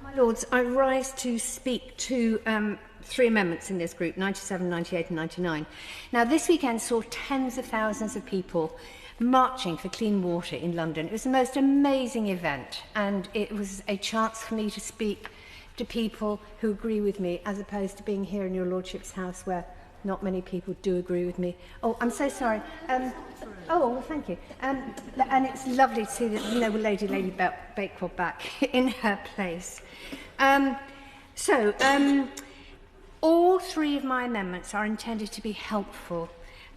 My Lords, I rise to speak to three amendments in this group, 97, 98 and 99. Now, this weekend saw tens of thousands of people marching for clean water in London. It was the most amazing event, and it was a chance for me to speak to people who agree with me, as opposed to being here in your Lordship's house where not many people do agree with me. Oh, I'm so sorry. Well, thank you. And it's lovely to see the noble Lady Bakewell back in her place. All three of my amendments are intended to be helpful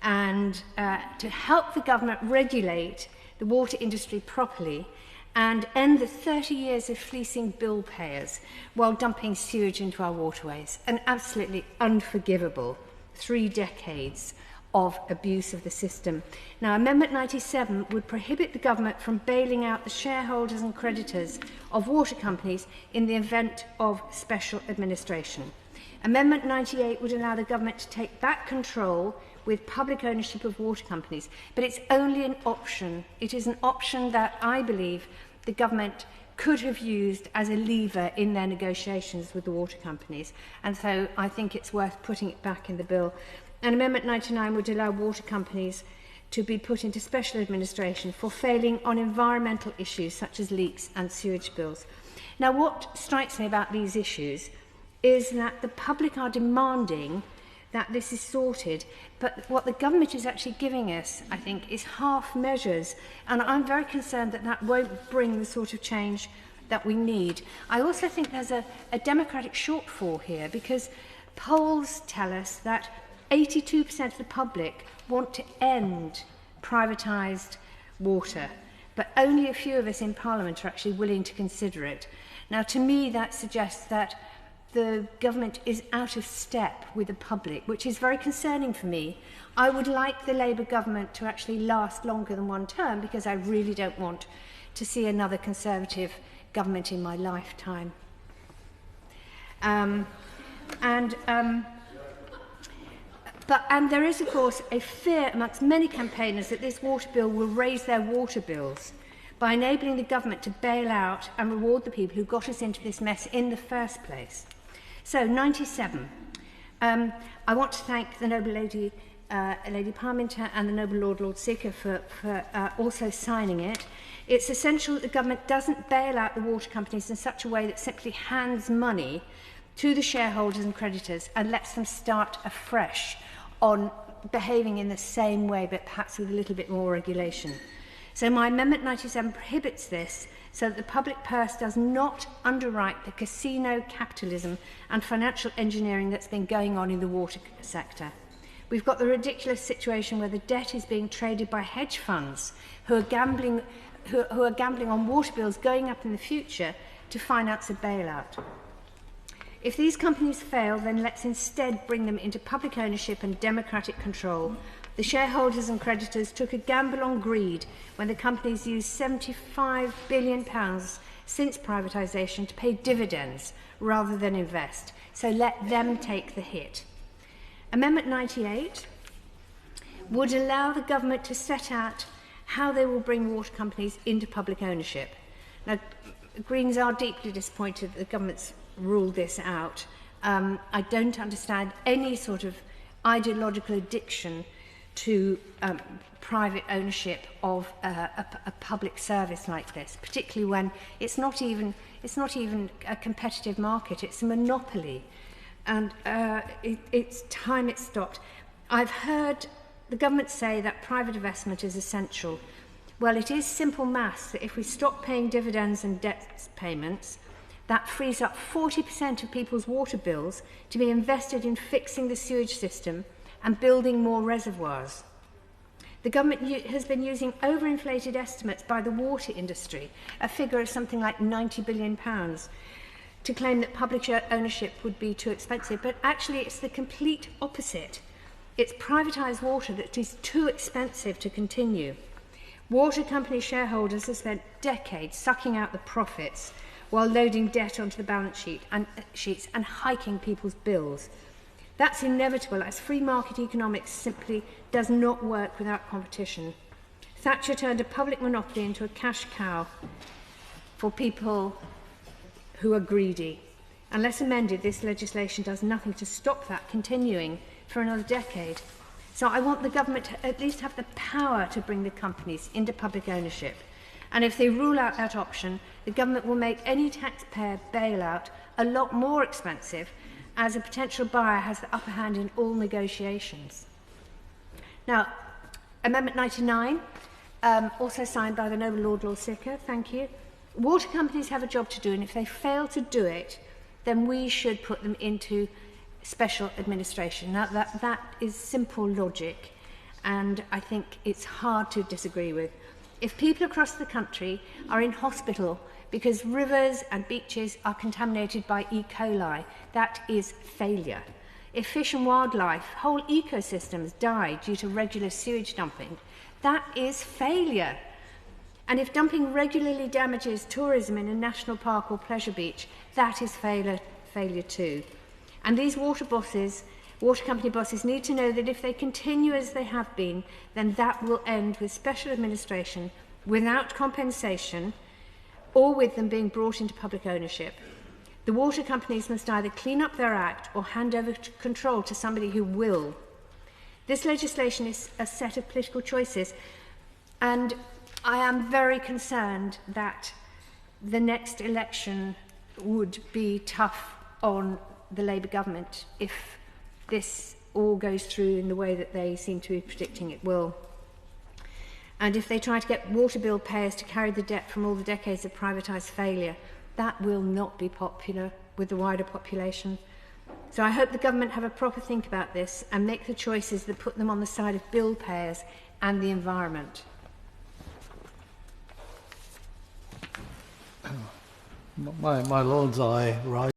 and to help the government regulate the water industry properly and end the 30 years of fleecing bill payers while dumping sewage into our waterways. An absolutely unforgivable 3 decades of abuse of the system. Now, Amendment 97 would prohibit the government from bailing out the shareholders and creditors of water companies in the event of special administration. Amendment 98 would allow the government to take back control with public ownership of water companies, but it's only an option. It is an option that I believe the government could have used as a lever in their negotiations with the water companies, and so I think it's worth putting it back in the bill. And Amendment 99 would allow water companies to be put into special administration for failing on environmental issues such as leaks and sewage bills. Now, what strikes me about these issues is that the public are demanding that this is sorted, but what the government is actually giving us, I think, is half measures, and I'm very concerned that that won't bring the sort of change that we need. I also think there's a democratic shortfall here, because polls tell us that 82% of the public want to end privatised water, but only a few of us in Parliament are actually willing to consider it. Now, to me, that suggests that the government is out of step with the public, which is very concerning for me. I would like the Labour government to actually last longer than one term, because I really don't want to see another Conservative government in my lifetime. And there is, of course, a fear amongst many campaigners that this water bill will raise their water bills by enabling the government to bail out and reward the people who got us into this mess in the first place. So, 97. I want to thank the noble Lady Parminter and the noble Lord Seeker for also signing it. It's essential that the government doesn't bail out the water companies in such a way that simply hands money to the shareholders and creditors and lets them start afresh on behaving in the same way, but perhaps with a little bit more regulation. So my Amendment 97 prohibits this, so that the public purse does not underwrite the casino capitalism and financial engineering that's been going on in the water sector. We've got the ridiculous situation where the debt is being traded by hedge funds who are gambling on water bills going up in the future to finance a bailout. If these companies fail, then let's instead bring them into public ownership and democratic control. The shareholders and creditors took a gamble on greed when the companies used £75 billion since privatisation to pay dividends rather than invest. So let them take the hit. Amendment 98 would allow the government to set out how they will bring water companies into public ownership. Now, Greens are deeply disappointed that the government's ruled this out. I don't understand any sort of ideological addiction to private ownership of a public service like this, particularly when it's not even a competitive market, it's a monopoly, and it's time it stopped. I've heard the government say that private investment is essential. Well, it is simple maths that if we stop paying dividends and debt payments, that frees up 40% of people's water bills to be invested in fixing the sewage system and building more reservoirs. The government has been using overinflated estimates by the water industry, a figure of something like £90 billion, to claim that public ownership would be too expensive, but actually it's the complete opposite. It's privatised water that is too expensive to continue. Water company shareholders have spent decades sucking out the profits while loading debt onto the balance sheets and hiking people's bills. That's inevitable, as free market economics simply does not work without competition. Thatcher turned a public monopoly into a cash cow for people who are greedy. Unless amended, this legislation does nothing to stop that continuing for another decade. So I want the government to at least have the power to bring the companies into public ownership. And if they rule out that option, the government will make any taxpayer bailout a lot more expensive, as a potential buyer has the upper hand in all negotiations. Now, Amendment 99, also signed by the Noble Lord Lord Sicker, thank you. Water companies have a job to do, and if they fail to do it, then we should put them into special administration. Now, that is simple logic, and I think it's hard to disagree with. If people across the country are in hospital because rivers and beaches are contaminated by E. coli, that is failure. If fish and wildlife, whole ecosystems die due to regular sewage dumping, that is failure. And if dumping regularly damages tourism in a national park or pleasure beach, that is failure too. And these water company bosses need to know that if they continue as they have been, then that will end with special administration without compensation, or with them being brought into public ownership. The water companies must either clean up their act or hand over control to somebody who will. This legislation is a set of political choices, and I am very concerned that the next election would be tough on the Labour government if this all goes through in the way that they seem to be predicting it will. And if they try to get water bill payers to carry the debt from all the decades of privatised failure, that will not be popular with the wider population. So I hope the government have a proper think about this and make the choices that put them on the side of bill payers and the environment. My Lord's eye, right.